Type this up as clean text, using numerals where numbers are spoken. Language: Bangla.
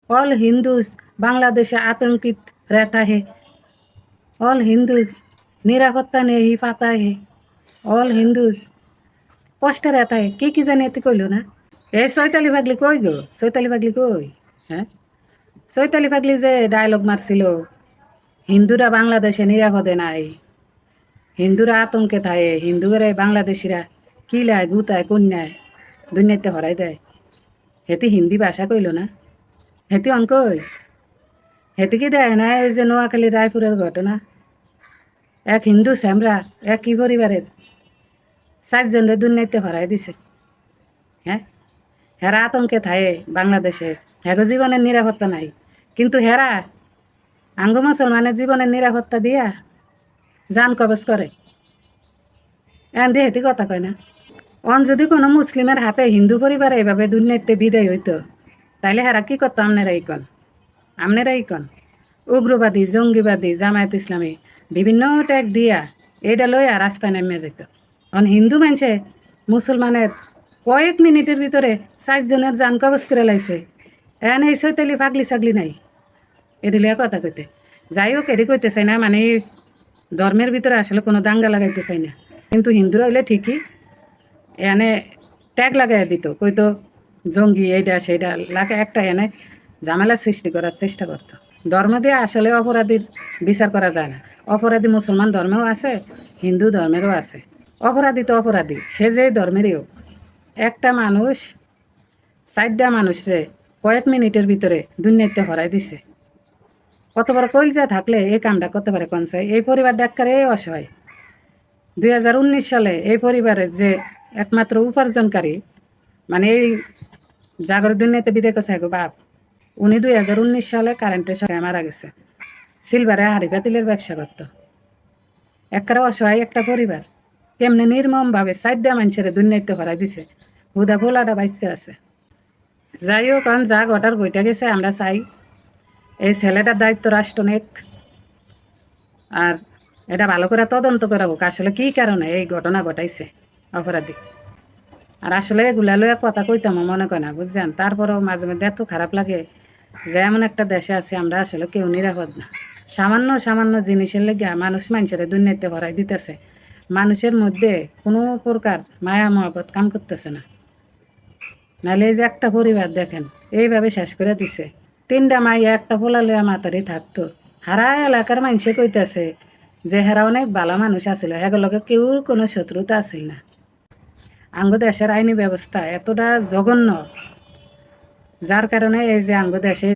ऑल हिंदूज বাংলাদেশে आतंकित रहता है। ऑल हिंदूज নিরাপত্তা নেই পাতা হে। অল হিন্দুজ কষ্টে रहता है কি জানি এতে কইলো না। এই চৈতালি পাগলি কই গো, চৈতালি পাগলি কই? হ্যাঁ, চৈতালি পাগলি যে ডায়লগ মারছিল, হিন্দুরা বাংলাদেশে নিরাপদে নাই, হিন্দুরা আতঙ্কে থাকে, হিন্দুরা বাংলাদেশিরা কিলায় গুতায় কন্যায় দুনিয়াতে হরাই দেয়। হেতি হিন্দি ভাষা কইল না, হেতি অনকই, হেতি কি দেয় না ওই যে নোয়াখালী রায়পুরের ঘটনা, এক হিন্দু স্যামরা একই পরিবারের 4 জনের দুনিয়াতে হরাই দিছে। হ্যাঁ, হেরা আতঙ্কে থাকে বাংলাদেশে, হেগো জীবনের নিরাপত্তা নাই, কিন্তু হেরা আঙ্গ মুসলমানের জীবনের নিরাপত্তা দিয়া জান কবজ করে। এন দিয়ে হেতি কথা কয় না। অন যদি কোনো মুসলিমের হাতে হিন্দু পরিবার এইভাবে দুর্নীতিতে বিদায় হইতো, তাইলে হেরা কি করতো? আমনেরাই কন উগ্রবাদী জঙ্গিবাদী জামায়াত ইসলামী বিভিন্ন ট্যাগ দিয়া এইটা লইয়া রাস্তায় নেমে যেত। অন হিন্দু মানুষে মুসলমানের কয়েক মিনিটের ভিতরে 4 জনের জান কবজ করে লাইছে। এন এই চৈতালি পাগলি ছাগলি নাই এদিলিয়া কথা কইতে। যাই হোক, এটি কইতে চাই না, মানে ধর্মের ভিতরে আসলে কোনো দাঙ্গা লাগাইতে চাই না, কিন্তু হিন্দুরা হইলে ঠিকই এনে ট্যাগ লাগাই দিত, কইতো জঙ্গি এইটা সেইটা লাগে, একটা এনে ঝামেলা সৃষ্টি করার চেষ্টা করতো। ধর্ম দিয়ে আসলে অপরাধীর বিচার করা যায় না। অপরাধী মুসলমান ধর্মেও আছে, হিন্দু ধর্মেরও আছে। অপরাধী তো অপরাধী, সে যে ধর্মেরই হোক। একটা মানুষ 4টা মানুষরে কয়েক মিনিটের ভিতরে দুনিয়াতে হরাই দিছে। কত বড় কলজা থাকলে এই কামটা করতে পারে কোন চাই? এই পরিবার ডাক্তারে অসহায়। 2019 সালে এই পরিবারের যে একমাত্র উপার্জনকারী, মানে এই জাগর দুনিয়াতে বিদায় করছে বাপ, উনি 2019 সালে কারেন্টের সাথে মারা গেছে। সিলভারে হাড়ি পাতিলের ব্যবসা করত। একবারে অসহায় একটা পরিবার, কেমনে নির্মমভাবে 4টা মানুষের দুনিয়াতে হরাই দিছে, হুদা ভোলাটা বাইসে আছে। যাই হোক, কারণ যা ঘটার ঘটে গেছে, আমরা চাই এই ছেলেটার দায়িত্ব রাষ্ট্র নেক, আর এটা ভালো করে তদন্ত করা হোক আসলে কী কারণে এই ঘটনা ঘটাইছে অপরাধী। আর আসলে এগুলা লইয়া কথা কইতাম মনে করে না, বুঝছেন? তারপরেও মাঝে মধ্যে এত খারাপ লাগে যে এমন একটা দেশে আছে আমরা আসলে কেউ নিরাপদ না। সামান্য সামান্য জিনিসের লেগে মানুষের দুনিয়াতে ভরাই দিতেছে। মানুষের মধ্যে কোনো প্রকার মায়া মহব্বত কাম করতেছে না। নাহলে এই যে একটা পরিবার দেখেন এইভাবে শেষ করে দিছে। 3টা মাইয়া একটা পোলা লইয়া মাতারি থাকতো। হারা এলাকার মানুষে কইতেছে যে হেরা অনেক ভালো মানুষ আছিল, এগুলোকে কেউ কোনো শত্রুতা আছিল না। আঙ্গ দেশের আইনি ব্যবস্থা এতটা জঘন্য, যার কারণে এই যে আঙ্গ দেশে